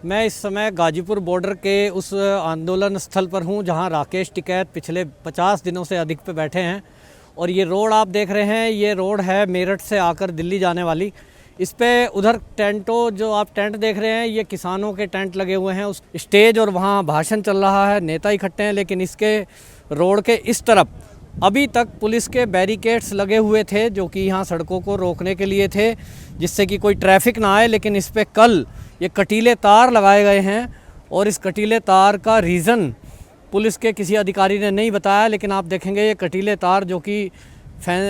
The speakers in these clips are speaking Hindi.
मैं इस समय गाजीपुर बॉर्डर के उस आंदोलन स्थल पर हूं जहां राकेश टिकैत पिछले 50 दिनों से अधिक पे बैठे हैं। और ये रोड आप देख रहे हैं, ये रोड है मेरठ से आकर दिल्ली जाने वाली। इस पे उधर टेंटों, जो आप टेंट देख रहे हैं, ये किसानों के टेंट लगे हुए हैं उस स्टेज, और वहाँ भाषण चल रहा है, नेता इकट्ठे हैं। लेकिन इसके रोड के इस तरफ अभी तक पुलिस के बैरिकेड्स लगे हुए थे, जो कि यहाँ सड़कों को रोकने के लिए थे, जिससे कि कोई ट्रैफिक ना आए। लेकिन इस पे कल ये कटीले तार लगाए गए हैं, और इस कटीले तार का रीज़न पुलिस के किसी अधिकारी ने नहीं बताया। लेकिन आप देखेंगे ये कटीले तार जो कि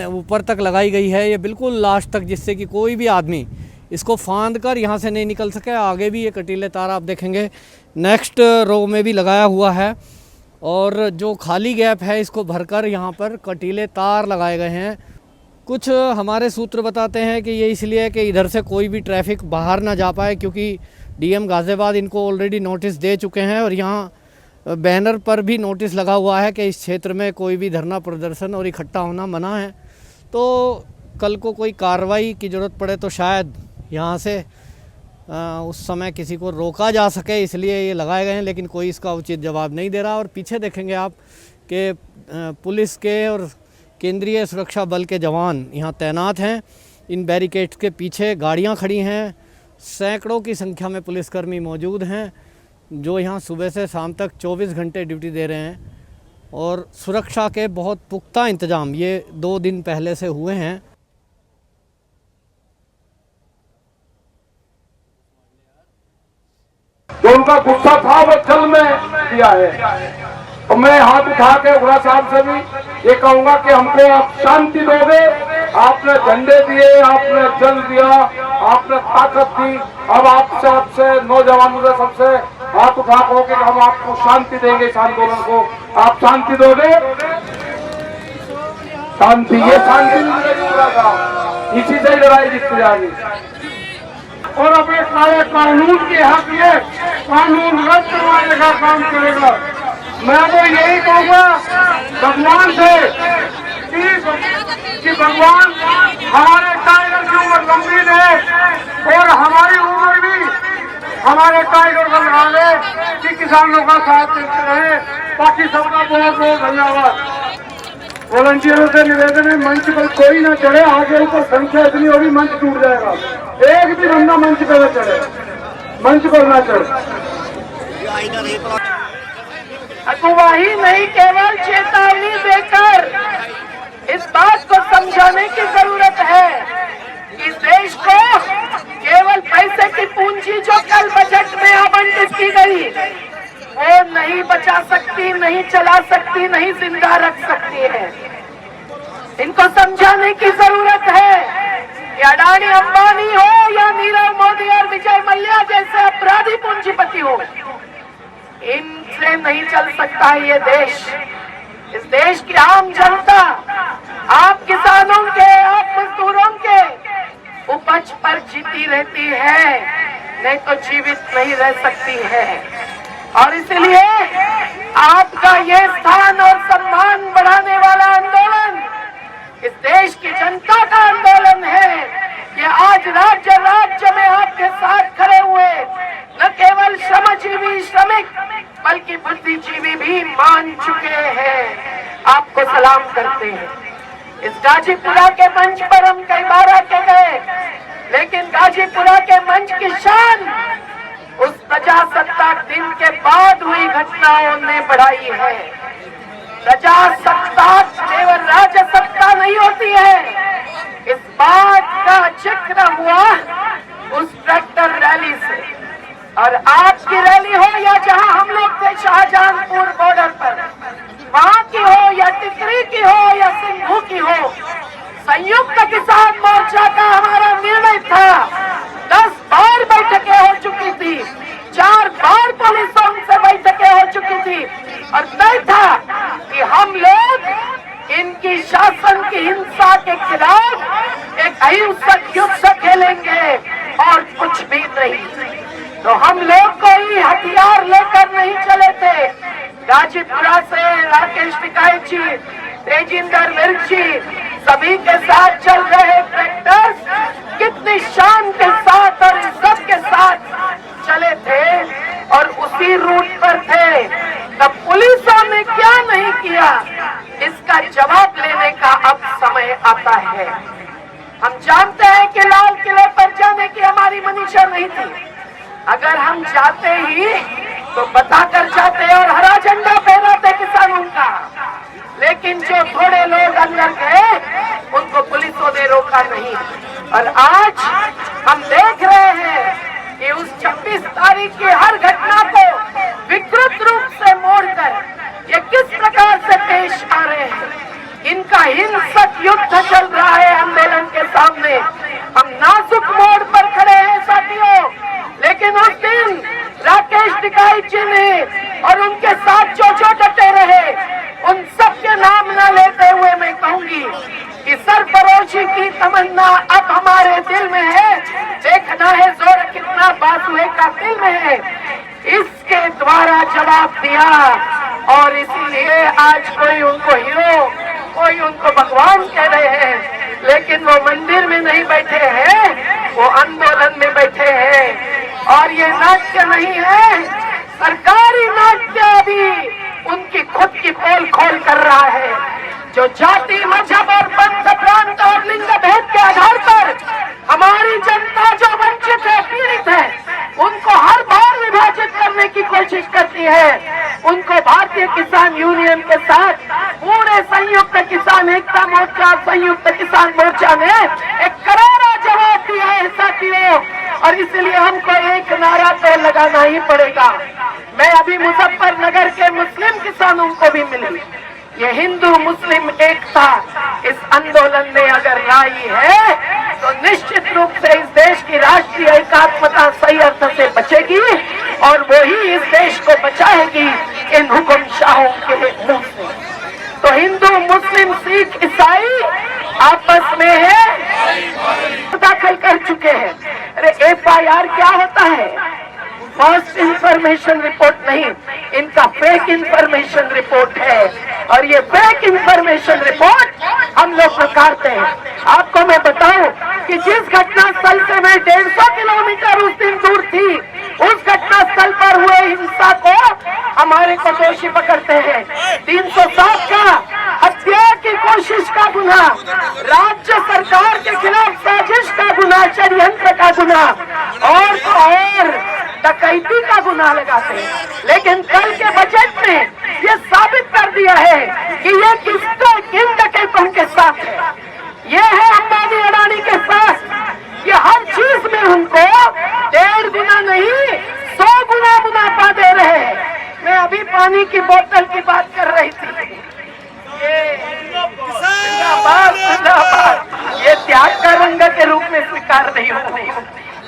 ऊपर तक लगाई गई है, ये बिल्कुल लास्ट तक, जिससे कि कोई भी आदमी इसको फांद कर यहाँ से नहीं निकल सके। आगे भी ये कटीले तार आप देखेंगे नेक्स्ट रो में भी लगाया हुआ है, और जो खाली गैप है इसको भरकर यहाँ पर कटीले तार लगाए गए हैं। कुछ हमारे सूत्र बताते हैं कि ये इसलिए है कि इधर से कोई भी ट्रैफिक बाहर ना जा पाए, क्योंकि डीएम गाज़ियाबाद इनको ऑलरेडी नोटिस दे चुके हैं, और यहाँ बैनर पर भी नोटिस लगा हुआ है कि इस क्षेत्र में कोई भी धरना प्रदर्शन और इकट्ठा होना मना है। तो कल को कोई कार्रवाई की ज़रूरत पड़े तो शायद यहाँ से उस समय किसी को रोका जा सके, इसलिए ये लगाए गए हैं। लेकिन कोई इसका उचित जवाब नहीं दे रहा। और पीछे देखेंगे आप कि पुलिस के और केंद्रीय सुरक्षा बल के जवान यहाँ तैनात हैं। इन बैरिकेड्स के पीछे गाड़ियाँ खड़ी हैं, सैकड़ों की संख्या में पुलिसकर्मी मौजूद हैं, जो यहाँ सुबह से शाम तक 24 घंटे ड्यूटी दे रहे हैं। और सुरक्षा के बहुत पुख्ता इंतजाम ये 2 दिन पहले से हुए हैं। जो उनका गुस्सा था वो जल में दिया है। तो मैं हाथ उठा के उड़ा साहब से भी ये कहूंगा कि हमको आप शांति दोगे। आपने झंडे दिए, आपने जल दिया, आपने ताकत दी। अब आपसे नौजवानों से सबसे हाथ उठा कहो कि हम आपको शांति देंगे, इस आंदोलन को आप शांति दोगे। शांति, ये शांति इसी से ही लड़ाई जीती जाएगी। और अपने सारे कानून के हक में कानून रद्द करवाने का काम करेगा। मैं तो यही कहूँगा भगवान से कि भगवान हमारे टाइगर की उम्र लंबी है, और हमारी उम्र भी हमारे टाइगर को लगा ले कि किसानों का साथ देते रहे। बाकी सबका बहुत बहुत धन्यवाद। वॉलंटियरों से निवेदन है, मंच पर कोई ना चढ़े, आगे ऊपर संख्या इतनी होगी मंच टूट जाएगा। एक भी बंदा मंच पर न चढ़े, मंच पर न चढ़े। अगुवाही नहीं, केवल चेतावनी देकर इस बात को समझाने की जरूरत है कि देश को केवल पैसे की पूंजी जो कल बजट में आवंटित की गई वो नहीं बचा सकती, नहीं चला सकती, नहीं जिंदा रख सकती है। इनको समझाने की जरूरत है कि अडानी अंबानी हो या नीरव मोदी और विजय मल्ल्या जैसे अपराधी पूंजीपति हो, इनसे नहीं चल सकता है ये देश। इस देश की आम जनता आप किसानों के, आप मजदूरों के उपज पर जीती रहती है, नहीं तो जीवित नहीं रह सकती है। और इसलिए आपका ये स्थान और सम्मान बढ़ाने वाला आंदोलन इस देश की जनता का आंदोलन है। ये आज राज्य राज्य में आपके साथ खड़े हुए न केवल श्रमजीवी श्रमिक बल्कि बुद्धिजीवी भी मान चुके हैं, आपको सलाम करते हैं। इस गाजीपुरा के मंच पर हम कई बार आके गए, लेकिन गाजीपुरा के मंच की शान उस प्रजासत्ताक दिन के बाद हुई घटनाओं ने बढ़ाई है। प्रजासत्ताक केवल राजसत्ता नहीं होती है, इस बात का जिक्र हुआ उस ट्रैक्टर रैली से। और आपकी रैली हो या जहां हम लोग थे शाहजहांपुर बॉर्डर पर, वहां की हो या टिकरी की हो या सिंघू की हो, संयुक्त किसान मोर्चा का हमारा निर्णय था। 10 बार बैठकें हो चुकी थी, 4 बार पुलिसों से बैठकें हो चुकी थी, और तय था कि हम लोग इनकी शासन की हिंसा के खिलाफ एक अहिंसक युद्ध खेलेंगे और कुछ भी नहीं। तो हम लोग कोई हथियार लेकर नहीं चले थे। गाजीपुरा से राकेश टिकैत जी, तेजिंदर विर्क जी, सभी के साथ चल रहे ट्रैक्टर्स कितनी शान के साथ और इज्जत के साथ चले थे। रूट पर थे, तब पुलिसों ने क्या नहीं किया, इसका जवाब लेने का अब समय आता है। हम जानते हैं कि लाल किले पर जाने की हमारी मंशा नहीं थी। अगर हम जाते ही तो बताकर जाते और हरा झंडा फहराते किसानों का, लेकिन जो थोड़े लोग अंदर गए उनको पुलिसों ने रोका नहीं। और आज हम देख रहे हैं कि उस 26 तारीख की हर घटना को विकृत रूप से मोड़कर ये किस प्रकार से पेश आ रहे हैं। इनका हिंसक युद्ध चल रहा है आंदोलन के सामने। हम नाजुक मोड़ पर खड़े हैं साथियों, लेकिन उस दिन राकेश टिकैत जी ने और उनके साथ जो डटे रहे, उन सबके नाम न लेते हुए मैं कहूंगी कि सरफरोशी की तमन्ना अब हमारे दिल में है। देखना है जोर कितना बाजुए का दिल में है, इसके द्वारा जवाब दिया। और इसीलिए आज कोई उनको हीरो, कोई उनको भगवान कह रहे हैं, लेकिन वो मंदिर में नहीं बैठे हैं, वो आंदोलन में बैठे हैं। और ये नाट्य नहीं है, सरकारी नाट्य भी उनकी खुद की पोल खोल कर रहा है। जो जाति, मजहब और पंथ, प्रांत और लिंग भेद के आधार पर हमारी जनता जो वंचित है, पीड़ित है, उनको हर बार विभाजित करने की कोशिश करती है। उनको भारतीय किसान यूनियन के साथ पूरे संयुक्त किसान एकता मोर्चा, संयुक्त किसान मोर्चा ने एक करारा जवाब दिया है साथियों। और इसलिए हमको एक नारा तो लगाना ही पड़ेगा। मैं अभी मुजफ्फरनगर के मुस्लिम किसानों को भी मिली। ये हिंदू मुस्लिम एकता इस आंदोलन ने अगर लाई है तो निश्चित रूप से इस देश की राष्ट्रीय एकात्मता सही अर्थ से बचेगी और वही इस देश को बचाएगी इन हुक्मशाहों के मुंह से। तो हिंदू, मुस्लिम, सिख, ईसाई आपस में है, दाखिल कर चुके हैं। अरे FIR क्या होता है? फर्स्ट इंफॉर्मेशन रिपोर्ट नहीं, इनका फेक इंफॉर्मेशन रिपोर्ट है। और ये फेक इंफॉर्मेशन रिपोर्ट हम लोग नकारते हैं। आपको मैं बताऊं कि जिस घटना स्थल से मैं 150 किलोमीटर उस दिन दूर थी, उस घटना स्थल पर हुए हिंसा को हमारे को दोषी पकड़ते हैं। 307 का हत्या की कोशिश का गुनाह, राज्य सरकार के खिलाफ साजिश का गुनाह, षड्यंत्र का गुनाह और डकैती का गुनाह लगाते हैं। लेकिन कल के बजट में ये साबित कर दिया है कि ये किन डकैतों के साथ है। ये है अंबानी अडानी के साथ। ये हर चीज में उनको 1.5 गुना नहीं 100 गुना मुनाफा दे रहे हैं। मैं अभी पानी की बोतल की बात कर रही थी। ये त्याग का रंग के रूप में स्वीकार नहीं हूँ,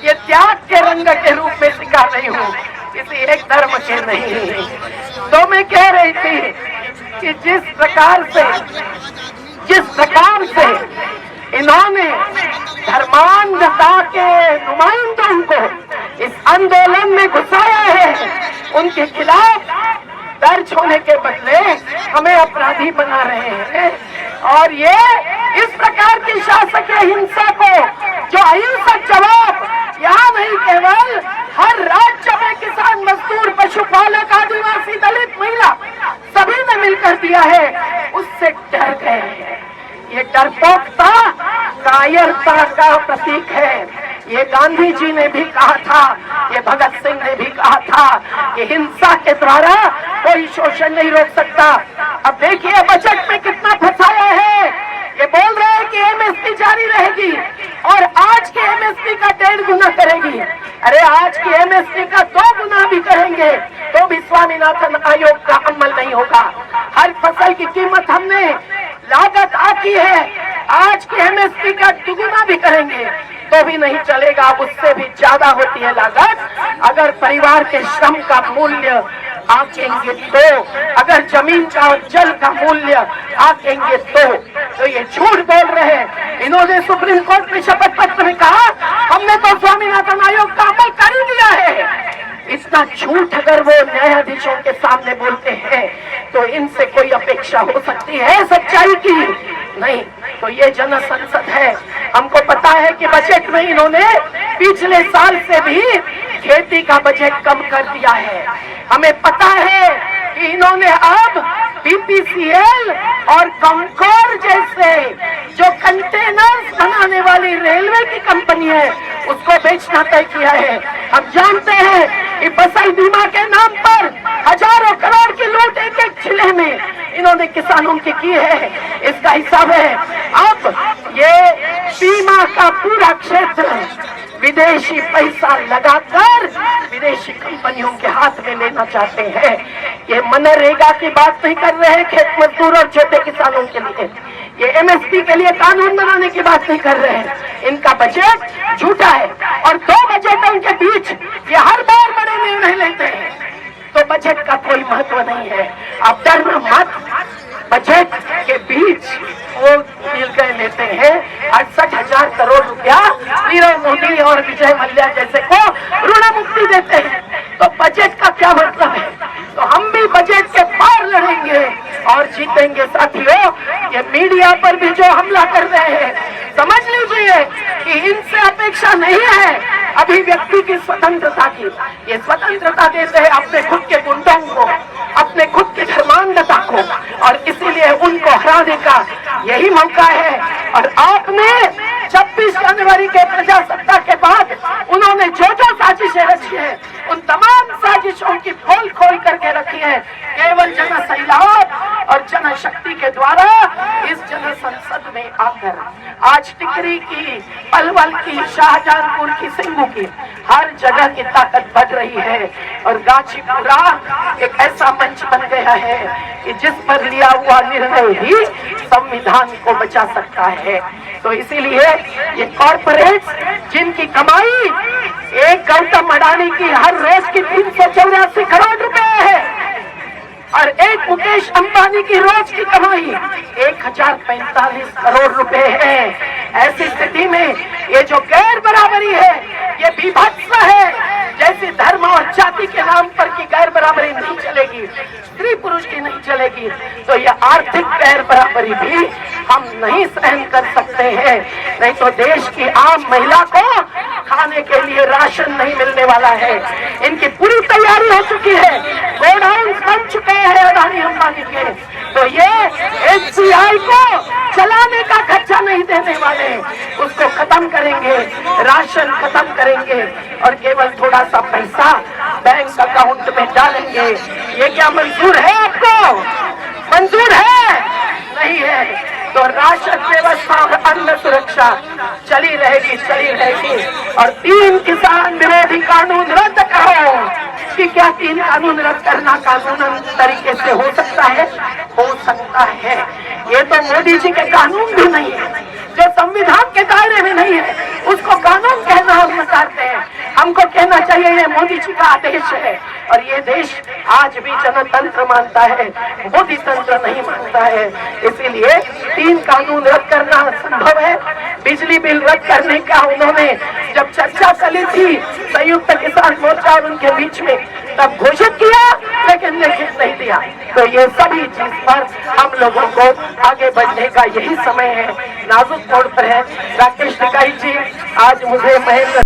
ये त्याग के रंग के रूप में स्वीकार नहीं हूँ, किसी एक धर्म के नहीं। तो मैं कह रही थी कि जिस प्रकार से इन्होंने धर्मांधता के नुमाइंदों को इस आंदोलन में घुसाया है, उनके खिलाफ दर्ज होने के बदले हमें अपराधी बना रहे हैं। और ये इस प्रकार की शासकीय हिंसा को, जो अहिंसक जवाब यहाँ नहीं केवल हर राज्य में किसान, मजदूर, पशुपालक, आदिवासी, दलित, महिला सभी ने मिलकर दिया है, उससे डर गए हैं। ये डरपोकता कायरता का प्रतीक है। ये गांधी जी ने भी कहा था, ये भगत सिंह ने भी कहा था कि हिंसा के द्वारा कोई शोषण नहीं रोक सकता। अब देखिए बजट में कितना फंसाया है। ये बोल रहे हैं कि MSP जारी रहेगी और आज के MSP का 1.5 गुना करेगी। अरे आज की MSP का 2 गुना भी करेंगे तो भी स्वामीनाथन आयोग का अमल नहीं होगा। हर फसल की कीमत हमने लागत आकी है, आज की MSP का 2 गुना भी करेंगे तो भी नहीं चलेगा, उससे भी ज्यादा होती है लागत। अगर परिवार के श्रम का मूल्य आंकेंगे तो, अगर जमीन का और जल का मूल्य आंकेंगे तो ये झूठ बोल रहे हैं। इन्होंने सुप्रीम कोर्ट में शपथ पत्र में कहा हमने तो स्वामीनाथन आयोग का अमल कर ही दिया है। इतना झूठ अगर वो न्यायाधीशों के सामने बोलते हैं तो इनसे कोई अपेक्षा हो सकती है सच्चाई की? नहीं। तो ये जन संसद है। हमको पता है कि बजट में इन्होंने पिछले साल से भी खेती का बजट कम कर दिया है। हमें पता है कि इन्होंने अब बीपीसीएल और कंकोर जैसे जो कंटेनर्स बनाने वाली रेलवे की कंपनी है उसको बेचना तय किया है। हम जानते हैं कि फसल बीमा के नाम पर हजारों करोड़ की लूट एक एक जिले में इन्होंने किसानों की की है, इसका हिसाब है। अब ये बीमा का पूरा क्षेत्र विदेशी पैसा लगाकर विदेशी कंपनियों के हाथ में लेना चाहते हैं। ये मनरेगा की बात नहीं कर रहे हैं खेत मजदूर और छोटे किसानों के लिए, ये एमएसपी के लिए कानून बनाने की बात नहीं कर रहे हैं। इनका बजट झूठा है और दो बजटों के बीच ये हर बार बड़े निर्णय लेते हैं, तो बजट का कोई महत्व नहीं है। आप डरना मत, बजट के बीच वो निर्णय लेते हैं 68,000 करोड़ रुपया नीरव मोदी और विजय मल्ल्या जैसे को ऋण मुक्ति देते हैं, तो बजट का क्या मतलब है? तो हम भी बजट के पार लड़ेंगे और जीतेंगे। साथियों, ये मीडिया पर भी जो हमला कर रहे हैं, समझ लीजिए कि इनसे अपेक्षा नहीं है अभिव्यक्ति की स्वतंत्रता की। ये स्वतंत्रता देते हैं अपने खुद के गुंडों को, अपने खुद की धर्मांधता को, और इसीलिए उनको हराने का यही मौका है। और आपने 26 जनवरी के प्रजासत्ताक के बाद उन्होंने जो जो साजिशें रची है उन तमाम साजिशों की पोल खोल करके रखी है। केवल जन सैलाब और जनशक्ति के द्वारा इस जन संसद में आकर आज टिकरी की, पलवल की, शाहजहांपुर की, सिंगू की हर जगह की ताकत बढ़ रही है। और गाजीपुरा एक ऐसा मंच बन गया है कि जिस पर लिया हुआ निर्णय ही संविधान को बचा सकता है। तो इसीलिए ये कॉर्पोरेट्स जिनकी कमाई एक गौतम अडानी की हर रोज की 384 करोड़ रुपए है और एक मुकेश अंबानी की रोज की कमाई 1045 करोड़ रुपए है। ऐसी स्थिति में ये जो गैर बराबरी है ये विभत्स है। जैसे धर्म और जाति के नाम पर की गैर बराबरी नहीं चलेगी, स्त्री पुरुष की नहीं चलेगी, तो यह आर्थिक गैर बराबरी भी हम नहीं सहन कर सकते हैं। नहीं तो देश की आम महिला को खाने के लिए राशन नहीं मिलने वाला है। इनकी पूरी तैयारी हो चुकी है, गोडाउन बन चुके हैं अडानी अंबानी के, तो ये एचसीआई को चलाने का खर्चा नहीं देने वाले, उसको खत्म करेंगे, राशन खत्म करेंगे और केवल थोड़ा सा पैसा बैंक अकाउंट में डालेंगे। ये क्या मंजूर है आपको? मंजूर है? नहीं है। तो राशन व्यवस्था और अन्न सुरक्षा चली रहेगी, चली रहेगी। और 3 किसान विरोधी कानून रद्द करो। कि क्या 3 कानून रद्द करना कानूनन तरीके से हो सकता है? हो सकता है। ये तो मोदी जी के कानून भी नहीं है, जो संविधान के दायरे में नहीं है उसको कानून कहना हम नकारते हैं। हमको कहना चाहिए ये मोदी जी का आदेश है। और ये देश आज भी जनतंत्र मानता है, मोदी तंत्र नहीं मानता है। इसीलिए 3 कानून रद्द करना संभव है। बिजली बिल रद्द करने का उन्होंने जब चर्चा चली थी संयुक्त किसान मोर्चा और उनके बीच में, तब घोषित किया लेकिन लिखित नहीं दिया। तो ये सभी चीज पर हम लोगों को आगे बढ़ने का यही समय है, नाजुक मोड़ पर है। राकेश टिकाई जी, आज मुझे महेंद्र